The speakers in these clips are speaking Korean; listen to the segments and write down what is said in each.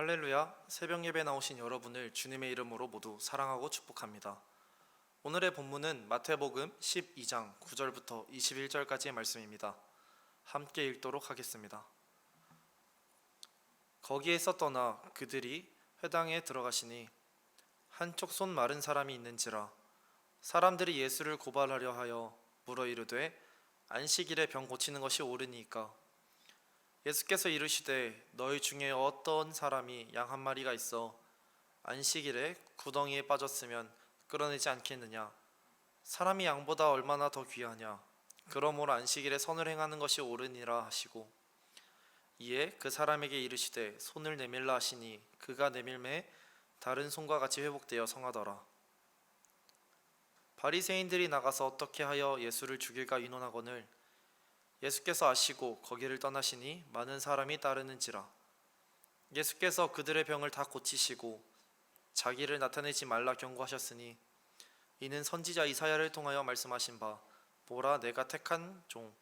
할렐루야, 새벽 예배 나오신 여러분을 주님의 이름으로 모두 사랑하고 축복합니다. 오늘의 본문은 마태복음 12장 9절부터 21절까지의 말씀입니다. 함께 읽도록 하겠습니다. 거기에서 떠나 그들이 회당에 들어가시니 한쪽 손 마른 사람이 있는지라 사람들이 예수를 고발하려 하여 물어 이르되 안식일에 병 고치는 것이 옳으니까 예수께서 이르시되 너희 중에 어떤 사람이 양 한 마리가 있어 안식일에 구덩이에 빠졌으면 끌어내지 않겠느냐. 사람이 양보다 얼마나 더 귀하냐. 그러므로 안식일에 선을 행하는 것이 옳으니라 하시고 이에 그 사람에게 이르시되 손을 내밀라 하시니 그가 내밀매 다른 손과 같이 회복되어 성하더라. 바리새인들이 나가서 어떻게 하여 예수를 죽일까 의논하거늘 예수께서 아시고 거기를 떠나시니 많은 사람이 따르는지라. 예수께서 그들의 병을 다 고치시고 자기를 나타내지 말라 경고하셨으니 이는 선지자 이사야를 통하여 말씀하신 바 보라 내가 택한 종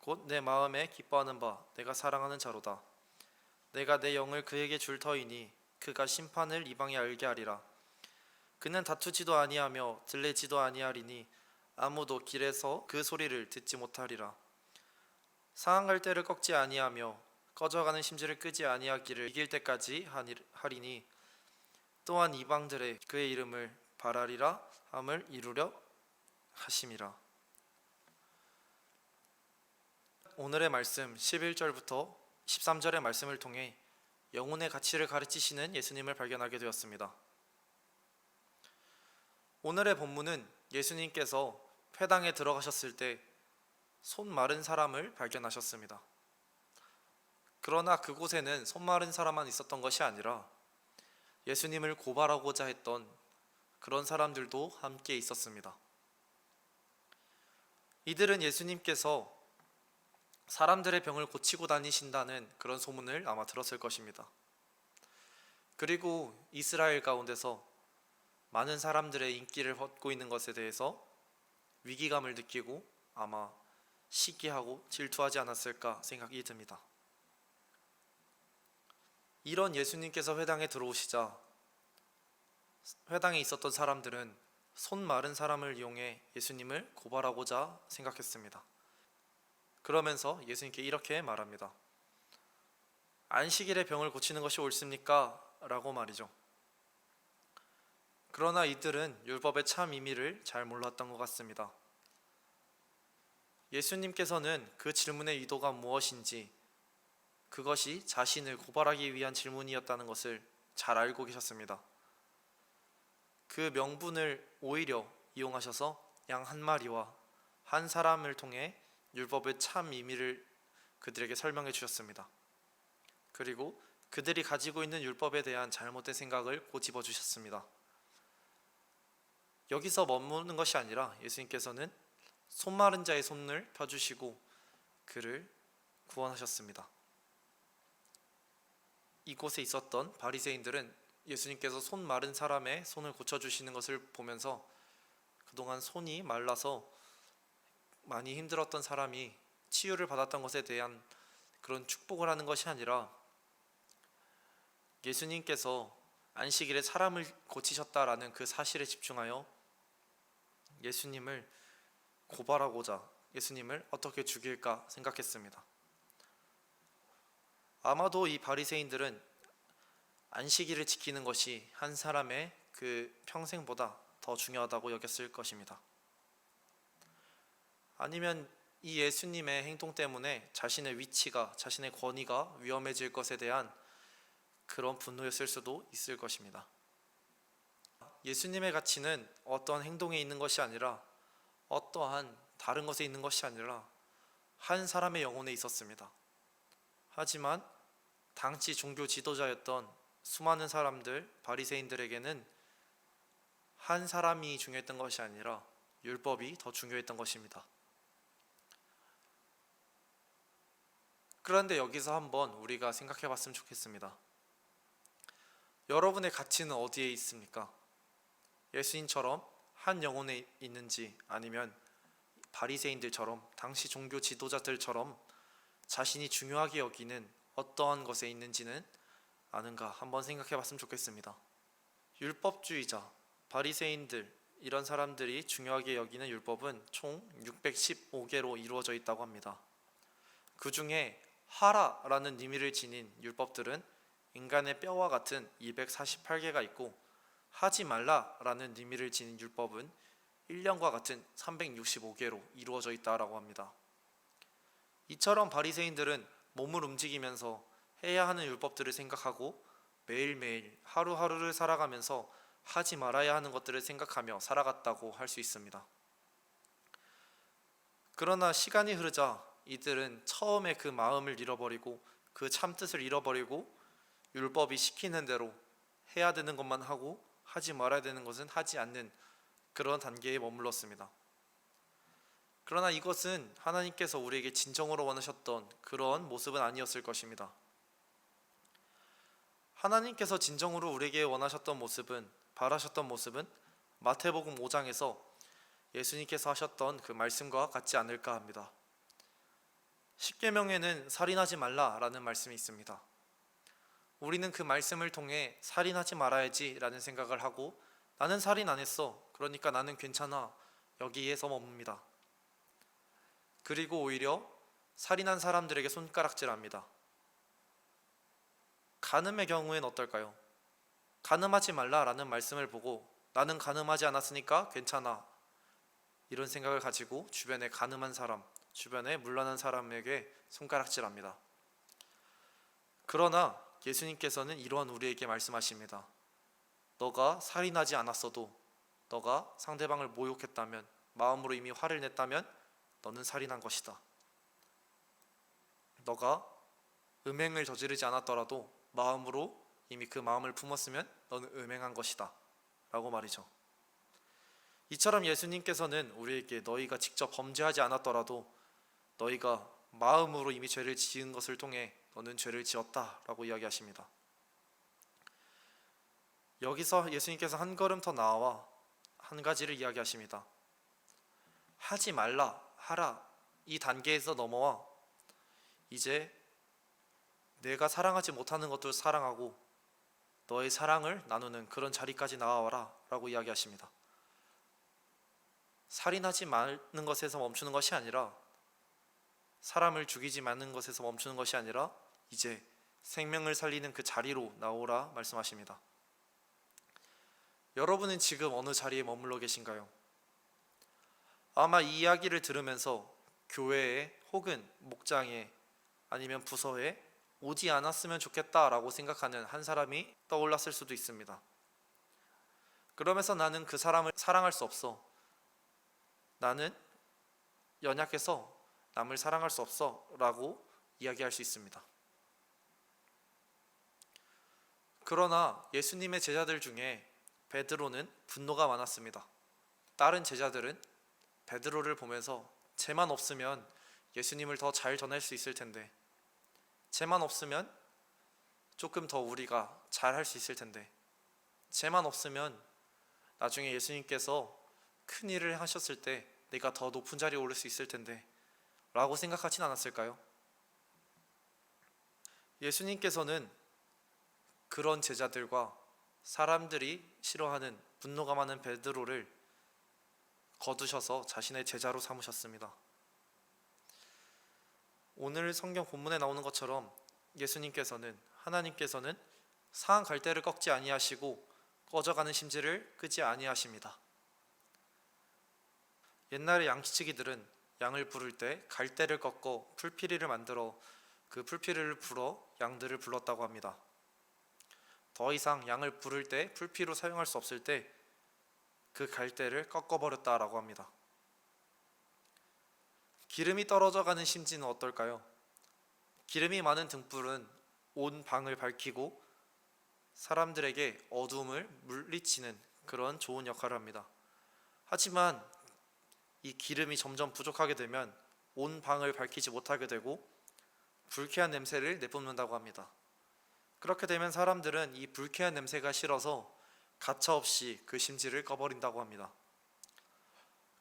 곧 내 마음에 기뻐하는 바 내가 사랑하는 자로다. 내가 내 영을 그에게 줄 터이니 그가 심판을 이방에 알게 하리라. 그는 다투지도 아니하며 들레지도 아니하리니 아무도 길에서 그 소리를 듣지 못하리라. 상한 갈대를 꺾지 아니하며 꺼져가는 심지를 끄지 아니하기를 이길 때까지 하리니 또한 이방들의 그의 이름을 바라리라 함을 이루려 하심이라. 오늘의 말씀 11절부터 13절의 말씀을 통해 영혼의 가치를 가르치시는 예수님을 발견하게 되었습니다. 오늘의 본문은 예수님께서 회당에 들어가셨을 때 손 마른 사람을 발견하셨습니다. 그러나 그곳에는 손 마른 사람만 있었던 것이 아니라 예수님을 고발하고자 했던 그런 사람들도 함께 있었습니다. 이들은 예수님께서 사람들의 병을 고치고 다니신다는 그런 소문을 아마 들었을 것입니다. 그리고 이스라엘 가운데서 많은 사람들의 인기를 얻고 있는 것에 대해서 위기감을 느끼고 아마 시기하고 질투하지 않았을까 생각이 듭니다. 이런 예수님께서 회당에 들어오시자 회당에 있었던 사람들은 손 마른 사람을 이용해 예수님을 고발하고자 생각했습니다. 그러면서 예수님께 이렇게 말합니다. 안식일에 병을 고치는 것이 옳습니까? 라고 말이죠. 그러나 이들은 율법의 참 의미를 잘 몰랐던 것 같습니다. 예수님께서는 그 질문의 의도가 무엇인지 그것이 자신을 고발하기 위한 질문이었다는 것을 잘 알고 계셨습니다. 그 명분을 오히려 이용하셔서 양 한 마리와 한 사람을 통해 율법의 참 의미를 그들에게 설명해 주셨습니다. 그리고 그들이 가지고 있는 율법에 대한 잘못된 생각을 꼬집어 주셨습니다. 여기서 머무는 것이 아니라 예수님께서는 손 마른 자의 손을 펴주시고 그를 구원하셨습니다. 이곳에 있었던 바리새인들은 예수님께서 손 마른 사람의 손을 고쳐주시는 것을 보면서 그동안 손이 말라서 많이 힘들었던 사람이 치유를 받았던 것에 대한 그런 축복을 하는 것이 아니라 예수님께서 안식일에 사람을 고치셨다라는 그 사실에 집중하여 예수님을 고발하고자 예수님을 어떻게 죽일까 생각했습니다. 아마도 이 바리새인들은 안식일을 지키는 것이 한 사람의 그 평생보다 더 중요하다고 여겼을 것입니다. 아니면 이 예수님의 행동 때문에 자신의 위치가, 자신의 권위가 위험해질 것에 대한 그런 분노였을 수도 있을 것입니다. 예수님의 가치는 어떠한 행동에 있는 것이 아니라 어떠한 다른 것에 있는 것이 아니라 한 사람의 영혼에 있었습니다. 하지만 당시 종교 지도자였던 수많은 사람들, 바리새인들에게는 한 사람이 중요했던 것이 아니라 율법이 더 중요했던 것입니다. 그런데 여기서 한번 우리가 생각해 봤으면 좋겠습니다. 여러분의 가치는 어디에 있습니까? 예수님처럼 한 영혼에 있는지 아니면 바리새인들처럼 당시 종교 지도자들처럼 자신이 중요하게 여기는 어떠한 것에 있는지는 아는가 한번 생각해 봤으면 좋겠습니다. 율법주의자, 바리새인들 이런 사람들이 중요하게 여기는 율법은 총 615개로 이루어져 있다고 합니다. 그 중에 하라라는 의미를 지닌 율법들은 인간의 뼈와 같은 248개가 있고 하지 말라라는 의미를 지닌 율법은 1년과 같은 365개로 이루어져 있다라고 합니다. 이처럼 바리새인들은 몸을 움직이면서 해야 하는 율법들을 생각하고 매일매일 하루하루를 살아가면서 하지 말아야 하는 것들을 생각하며 살아갔다고 할 수 있습니다. 그러나 시간이 흐르자 이들은 처음에 그 마음을 잃어버리고 그 참뜻을 잃어버리고 율법이 시키는 대로 해야 되는 것만 하고 하지 말아야 되는 것은 하지 않는 그런 단계에 머물렀습니다. 그러나 이것은 하나님께서 우리에게 진정으로 원하셨던 그런 모습은 아니었을 것입니다. 하나님께서 진정으로 우리에게 원하셨던 모습은, 바라셨던 모습은 마태복음 5장에서 예수님께서 하셨던 그 말씀과 같지 않을까 합니다. 십계명에는 살인하지 말라라는 말씀이 있습니다. 우리는 그 말씀을 통해 살인하지 말아야지 라는 생각을 하고 나는 살인 안 했어, 그러니까 나는 괜찮아, 여기에서 멈춥니다. 그리고 오히려 살인한 사람들에게 손가락질합니다. 간음의 경우엔 어떨까요? 간음하지 말라라는 말씀을 보고 나는 간음하지 않았으니까 괜찮아, 이런 생각을 가지고 주변에 간음한 사람, 주변에 문란한 사람에게 손가락질합니다. 그러나 예수님께서는 이러한 우리에게 말씀하십니다. 너가 살인하지 않았어도, 너가 상대방을 모욕했다면, 마음으로 이미 화를 냈다면 너는 살인한 것이다. 너가 음행을 저지르지 않았더라도 마음으로 이미 그 마음을 품었으면 너는 음행한 것이다 라고 말이죠. 이처럼 예수님께서는 우리에게 너희가 직접 범죄하지 않았더라도 너희가 마음으로 이미 죄를 지은 것을 통해 너는 죄를 지었다 라고 이야기하십니다. 여기서 예수님께서 한 걸음 더 나아와 한 가지를 이야기하십니다. 하지 말라, 하라, 이 단계에서 넘어와 이제 내가 사랑하지 못하는 것도 사랑하고 너의 사랑을 나누는 그런 자리까지 나아와라 라고 이야기하십니다. 살인하지 말는 것에서 멈추는 것이 아니라, 사람을 죽이지 말는 것에서 멈추는 것이 아니라 이제 생명을 살리는 그 자리로 나오라 말씀하십니다. 여러분은 지금 어느 자리에 머물러 계신가요? 아마 이 이야기를 들으면서 교회에 혹은 목장에 아니면 부서에 오지 않았으면 좋겠다라고 생각하는 한 사람이 떠올랐을 수도 있습니다. 그러면서 나는 그 사람을 사랑할 수 없어, 나는 연약해서 남을 사랑할 수 없어 라고 이야기할 수 있습니다. 그러나 예수님의 제자들 중에 베드로는 분노가 많았습니다. 다른 제자들은 베드로를 보면서 쟤만 없으면 예수님을 더 잘 전할 수 있을 텐데, 쟤만 없으면 조금 더 우리가 잘 할 수 있을 텐데, 쟤만 없으면 나중에 예수님께서 큰 일을 하셨을 때 내가 더 높은 자리에 오를 수 있을 텐데 라고 생각하진 않았을까요? 예수님께서는 그런 제자들과 사람들이 싫어하는 분노가 많은 베드로를 거두셔서 자신의 제자로 삼으셨습니다. 오늘 성경 본문에 나오는 것처럼 예수님께서는, 하나님께서는 상한 갈대를 꺾지 아니하시고 꺼져가는 심지를 끄지 아니하십니다. 옛날에 양치기들은 양을 부를 때 갈대를 꺾어 풀피리를 만들어 그 풀피리를 불어 양들을 불렀다고 합니다. 더 이상 양을 부를 때 풀피로 사용할 수 없을 때 그 갈대를 꺾어버렸다라고 합니다. 기름이 떨어져 가는 심지는 어떨까요? 기름이 많은 등불은 온 방을 밝히고 사람들에게 어두움을 물리치는 그런 좋은 역할을 합니다. 하지만 이 기름이 점점 부족하게 되면 온 방을 밝히지 못하게 되고 불쾌한 냄새를 내뿜는다고 합니다. 그렇게 되면 사람들은 이 불쾌한 냄새가 싫어서 가차없이 그 심지를 꺼버린다고 합니다.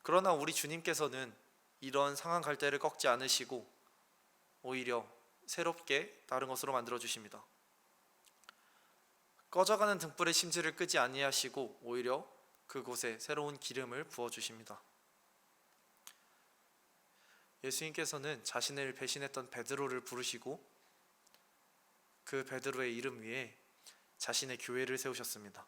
그러나 우리 주님께서는 이런 상한 갈대를 꺾지 않으시고 오히려 새롭게 다른 것으로 만들어 주십니다. 꺼져가는 등불의 심지를 끄지 아니하시고 오히려 그곳에 새로운 기름을 부어 주십니다. 예수님께서는 자신을 배신했던 베드로를 부르시고 그 베드로의 이름 위에 자신의 교회를 세우셨습니다.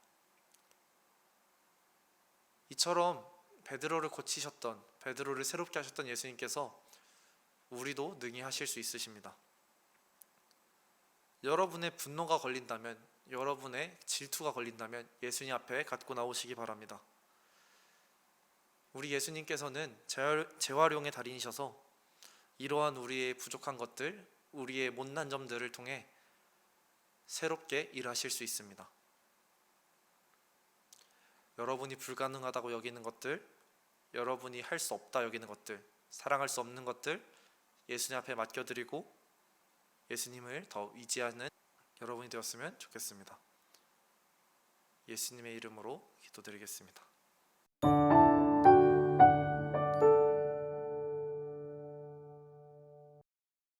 이처럼 베드로를 고치셨던, 베드로를 새롭게 하셨던 예수님께서 우리도 능히 하실 수 있으십니다. 여러분의 분노가 걸린다면, 여러분의 질투가 걸린다면 예수님 앞에 갖고 나오시기 바랍니다. 우리 예수님께서는 재활용의 달인이셔서 이러한 우리의 부족한 것들, 우리의 못난 점들을 통해 새롭게 일하실 수 있습니다. 여러분이 불가능하다고 여기는 것들, 여러분이 할 수 없다 여기는 것들, 사랑할 수 없는 것들 예수님 앞에 맡겨드리고 예수님을 더 의지하는 여러분이 되었으면 좋겠습니다. 예수님의 이름으로 기도드리겠습니다.